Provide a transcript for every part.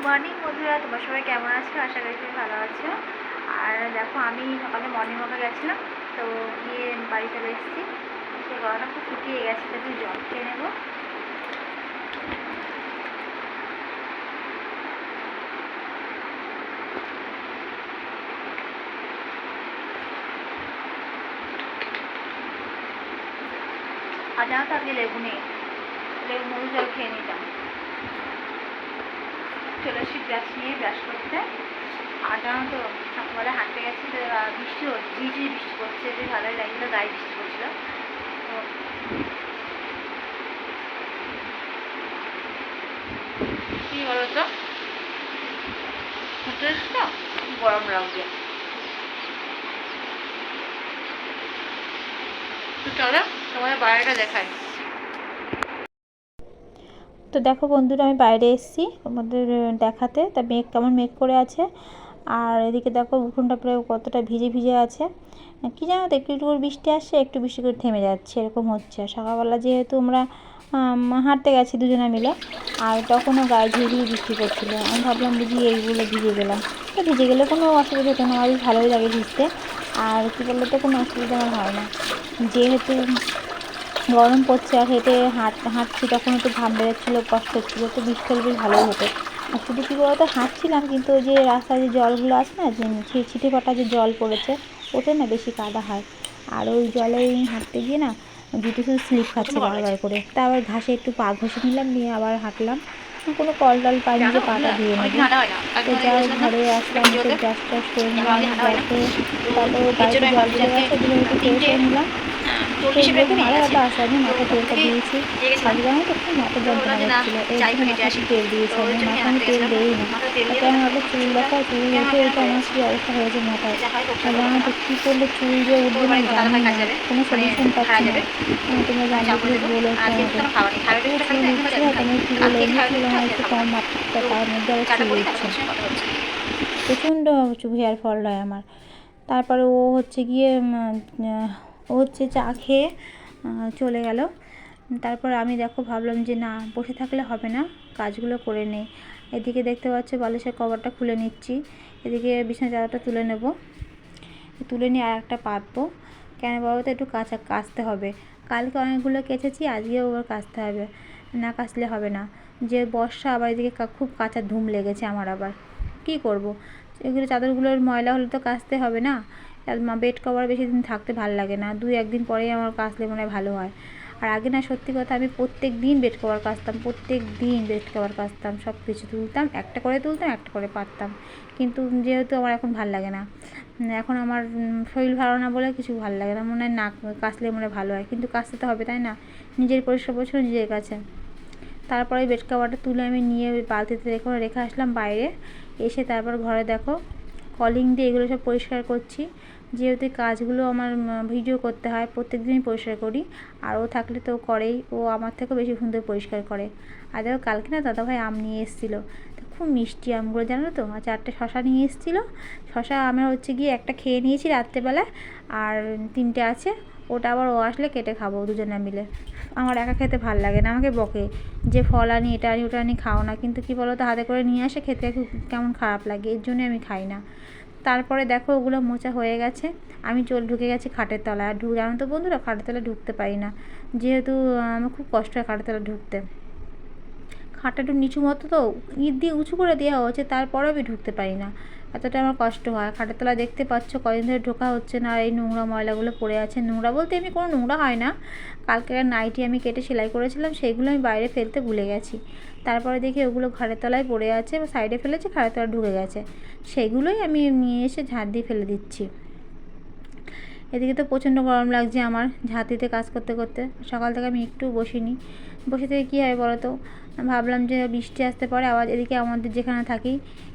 Morning বন্ধুরা, তোমার সবাই কেমন আছো? আশা করি সবাই ভালো আছো। আর দেখো, আমি সকালে মর্নিং ওয়াকে গেছিলাম, তো গিয়ে বাড়ি চলে এসেছি। সে গলাটা খুব শুকিয়ে গেছে, তো জল খেয়ে নেবো। আর জানো তো, আজকে লেবু নেই, লেবু মধু জল খেয়ে নিতাম। চলে এসেছি ব্রাশ নিয়ে, ব্রাশ করতে। আর জানো তো, সকালবেলা হাঁটতে গেছি, তো বৃষ্টি হচ্ছে, ঝিঝি বৃষ্টি পড়ছে, বেশ ভালোই লাগছিলো, গায়ে বৃষ্টি পড়ছিলো। তো কী বলো তো, হেঁটে এসছি তো গরম লাগছে। তো চলো তোমাদের বাইরেটা দেখাই। তো দেখো বন্ধুরা, আমি বাইরে এসেছি আমাদের দেখাতে। তা মেঘ কেমন মেঘ করে আছে, আর এদিকে দেখো উঠোনটা প্রায় কতটা ভিজে ভিজে আছে। কী জানো তো, একটু একটু করে বৃষ্টি আসছে, একটু বৃষ্টি করে থেমে যাচ্ছে, এরকম হচ্ছে। সকালবেলা যেহেতু আমরা হাঁটতে গেছি দুজনে মিলে, আর তখনও গায়ে ঝিরিঝিরি বৃষ্টি পড়ছিলো। আমি ভাবলাম বুঝি এইগুলো ভিজে গেলাম। তো ভিজে গেলে কোনো অসুবিধা হতো না, আমার বেশ ভালোই লাগে ভিজতে। আর কী বলতো, তো কোনো অসুবিধা আমার হয় না, যেহেতু গরম পড়ছে। আর হেঁটে হাঁটছি, তখন একটু ঘাম বেরোচ্ছিলো, কষ্ট হচ্ছিলো, তো বৃষ্টি হলে বেশ ভালোই হতো। আর শুধু কী বলতো, হাঁটছিলাম, কিন্তু ওই যে রাস্তায় যে জলগুলো আছে না, যে ছিটে ফোটা যে জল পড়েছে, ওতে না বেশি কাদা হয়। আর ওই জলে হাঁটতে গিয়ে না জুতো শুধু স্লিপ খাচ্ছে বারবার করে। তা আবার ঘাসে একটু পা ঘষে নিলাম, নিয়ে আবার হাঁটলাম। কোনো কল টল পাইনি যে পাটা ধুয়ে নেবো। তো যাও, ঘরে আসলাম, এসে ব্রাশ ট্রাশ করে নিলাম, ব্রাশ করে তারপর বাড়িতে জল চলে গেছে, ওগুলো একটু ফ্রেশ হয়ে নিলাম। ফ্রেশ বলতে মাথা ব্যথা আসে, আমি মাথা তেলটা দিয়েছি। আগে জানো তো খুব মাথা যন্ত্রণা করছিলো, এর জন্য মাথাতে তেল দিয়েছি। আমি মাথা আমি তেল দিই না, তাতে আমার একটা চুল দেখা, চুল উঠে উঠে আমার কী অবস্থা হয়েছে মাথায়। আর জানো তো কী করলে চুল যে উঠবে না জানি না, কোনো সলিউশন পাচ্ছি না। তোমরা জানলে প্লিজ বলো একটু আমাকে। এত চুল উঠছে, তোমার কী বলে, এমনি চুল আমার একটু কম মাত্রা, তার মধ্যে আবার চুল উঠছে, প্রচণ্ড হেয়ার ফল হয় আমার। তারপরে ও হচ্ছে গিয়ে ও হচ্ছে চা খেয়ে চলে গেল। তারপর আমি দেখো ভাবলাম যে না, বসে থাকলে হবে না, কাজগুলো করে নেই। এদিকে দেখতে পাচ্ছি বালিশের কভারটা খুলে নিচ্ছি, এদিকে বিছানা চাদরটা তুলে নেব, তুলে নিয়ে আর একটা পাতবো। কেন বলো তো, একটু কাচতে হবে। কালকে অনেকগুলো কেচেছি, আজকেও আবার কাচতে হবে, না কাচলে হবে না। যে বর্ষা, আবার এদিকে খুব কাঁচা ধুম লেগেছে আমার, আবার কী করব। এগুলো চাদরগুলোর ময়লা হলে তো কাচতে হবে না। বেড কভার বেশি দিন থাকতে ভালো লাগে না, 2-1 দিন পরেই আমার কাচলে মনে হয় ভালো হয়। আর আগে না, সত্যি কথা, আমি প্রত্যেক দিন বেড কভার কাচতাম, প্রত্যেক দিন বেড কভার কাচতাম, সব কিছু তুলতাম, একটা করে তুলতাম, একটা করে পাততাম। কিন্তু যেহেতু আমার এখন ভাল লাগে না, এখন আমার শরীর ভালো না বলে কিছু ভালো লাগে না, মনে হয় না কাচলে মনে হয় ভালো হয়, কিন্তু কাচতে তো হবে, তাই না? নিজের পরিষ্কার পরিচ্ছন্ন নিজের কাছে। তারপরে বেড কভারটা তুলে আমি নিয়ে বালতিতে রেখে আসলাম বাইরে। এসে তারপর ঘরে দেখো কলিং দিয়ে এগুলো সব পরিষ্কার করছি, যেহেতু কাজগুলো আমার ভিডিও করতে হয়, প্রত্যেক দিনই পরিষ্কার করি। আর ও থাকলে তো করেই, ও আমার থেকেও বেশি সুন্দর পরিষ্কার করে। আর দেখো, কালকে না দাদাভাই আম নিয়ে এসেছিলো, তো খুব মিষ্টি আমগুলো, জানো তো। আর 4টে শশা নিয়ে এসেছিলো। শশা আমরা হচ্ছে গিয়ে একটা খেয়ে নিয়েছি রাত্রেবেলা, আর 3টে আছে, ওটা আবার ও আসলে কেটে খাবো দুজনে মিলে। আমার একা খেতে ভাল লাগে না, আমাকে বকে যে ফল আনি, এটা আনি, ওটা আনি, খাও না। কিন্তু কী বলো তো, হাতে করে নিয়ে আসে, খেতে খুব কেমন খারাপ লাগে, এর জন্যই আমি খাই না। তারপরে দেখো ওগুলো মোছা হয়ে গেছে, আমি ঢুকে গেছি খাটের তলায়। আর জানো তো বন্ধুরা, খাটের তলায় ঢুকতে পারি না, যেহেতু আমার খুব কষ্ট হয় খাটের তলায় ঢুকতে। খাটটা একটু নিচু মতো তো, ইট দিয়ে উঁচু করে দেওয়া হচ্ছে, তারপরেও আমি ঢুকতে পারি না, এতটা আমার কষ্ট হয়। খাটের তলায় দেখতে পাচ্ছ কদিন ধরে ঢোকা হচ্ছে না, আর এই নোংরা ময়লাগুলো পড়ে আছে। নোংরা বলতে এমনি কোনো নোংরা হয় না, কালকের নাইটি আমি কেটে সেলাই করেছিলাম, সেইগুলো আমি বাইরে ফেলতে ভুলে গেছি। তারপরে দেখি ওগুলো ঘরের তলায় পড়ে আছে, বা সাইডে ফেলেছে, ঘরের তলায় ঢুকে গেছে, সেগুলোই আমি নিয়ে এসে ঝাঁট দিয়ে ফেলে দিচ্ছি। এদিকে তো প্রচণ্ড গরম লাগছে আমার, ঝাঁট দিতে কাজ করতে করতে। সকাল থেকে আমি একটু বসিনি, বসে থেকে কী হয় বলো তো, ভাবলাম যে বৃষ্টি আসতে পারে। আবার এদিকে আমাদের যেখানে থাকি,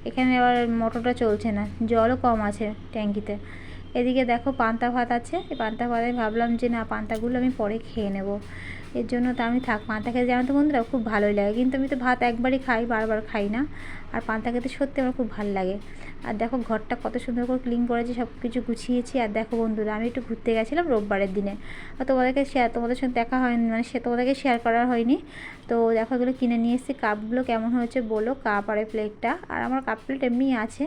এখানে আবার মোটরটা চলছে না, জলও কম আছে ট্যাঙ্কিতে। এদিকে দেখো পান্তা ভাত আছে, এই পান্তা ভাতে ভাবলাম যে না পান্তাগুলো আমি পরে খেয়ে নেব, এর জন্য তো আমি থাক পান্তা খেতে জানো তো বন্ধুরা খুব ভালোই লাগে, কিন্তু আমি তো ভাত একবারই খাই, বারবার খাই না। আর পান্তা খেতে সত্যি আমার খুব ভালো লাগে। আর দেখো ঘরটা কত সুন্দর করে ক্লিন করেছি, সব কিছু গুছিয়েছি। আর দেখো বন্ধুরা আমি একটু ঘুরতে গেছিলাম রোববারের দিনে, আর তোমাদের সঙ্গে দেখা হয়নি, মানে সে তোমাদেরকে শেয়ার করা হয়নি। তো দেখো এগুলো কিনে নিয়ে এসেছি। কাপগুলো কেমন হয়েছে বলো, কাপ আর এই প্লেটটা, আর আমার কাপ প্লেট এমনি আছে।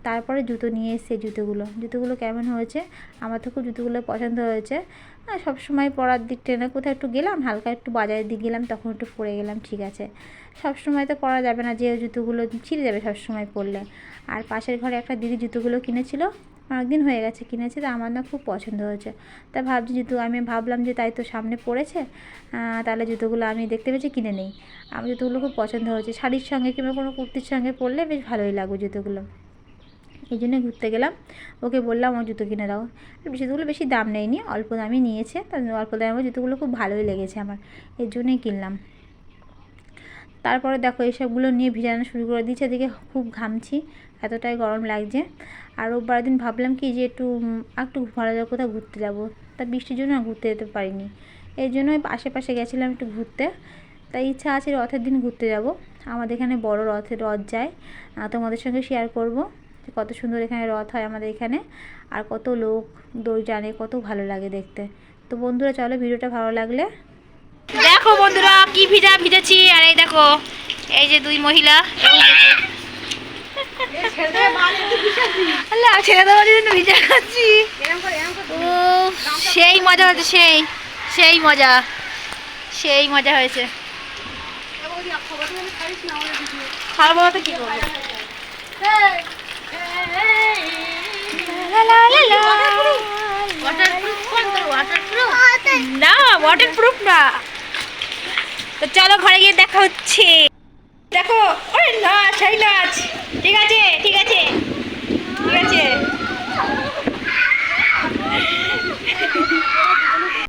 তারপরে জুতো নিয়ে এসেছি, জুতোগুলো কেমন হয়েছে, আমার তো খুব জুতোগুলো পছন্দ হয়েছে। সব সময় পরার দিকটা না, কোথাও একটু গেলাম হালকা একটু বাজারের দিক গেলাম তখন একটু পরে গেলাম, ঠিক আছে। সব সময় তো পরা যাবে না, যে জুতোগুলো ছিঁড়ে যাবে সব সময় পরলে। আর পাশের ঘরে একটা দিদি জুতোগুলো কিনেছিল, অনেকদিন হয়ে গেছে কিনেছে, তো আমার না খুব পছন্দ হয়েছে। তা ভাবছি আমি ভাবলাম যে তাই তো সামনে পড়েছে, তাহলে জুতোগুলো আমি দেখতে পেয়েছি কিনে নেই। আমার জুতোগুলো খুব পছন্দ হয়েছে, শাড়ির সঙ্গে কিংবা কোনো কুর্তির সঙ্গে পরলে বেশ ভালোই লাগবে জুতোগুলো। এই জন্য ঘুরতে গেলাম, ওকে বললাম আমার জুতো কিনে দাও। জুতোগুলো বেশি দাম নেয়নি, অল্প দামই নিয়েছে, তার অল্প দামে আমার জুতোগুলো খুব ভালোই লেগেছে আমার, এর জন্যই কিনলাম। তারপরে দেখো এইসবগুলো নিয়ে ভিজানো শুরু করে দিয়েছে, এদিকে খুব ঘামছি, এতটাই গরম লাগছে। আর রোববার দিন ভাবলাম কি যে একটু ভালো জায়গা কোথাও ঘুরতে যাব, তা বৃষ্টির জন্য ঘুরতে যেতে পারিনি, এই জন্য আশেপাশে গেছিলাম একটু ঘুরতে। তাই ইচ্ছা আছে রথের দিন ঘুরতে যাব, আমাদের এখানে বড় রথ যায়, তোমাদের সঙ্গে শেয়ার করব কত সুন্দর এখানে রথ হয় আমাদের এখানে, আর কত লোক দড়ি টানে, কত ভালো লাগে দেখতে। তো বন্ধুরা চলো, ভিডিওটা ভালো লাগলে দেখো বন্ধুরা কি ভিজেছি। আর এই দেখো এই যে দুই মহিলা ভিজা খাচ্ছি, ও সেই মজা হয়েছে, সেই মজা হয়েছে। খাবো তো কি করবো, না ওয়াটারপ্রুফ না। তো চলো ঘরে গিয়ে দেখা হচ্ছে। দেখো নাচ, ঠিক আছে।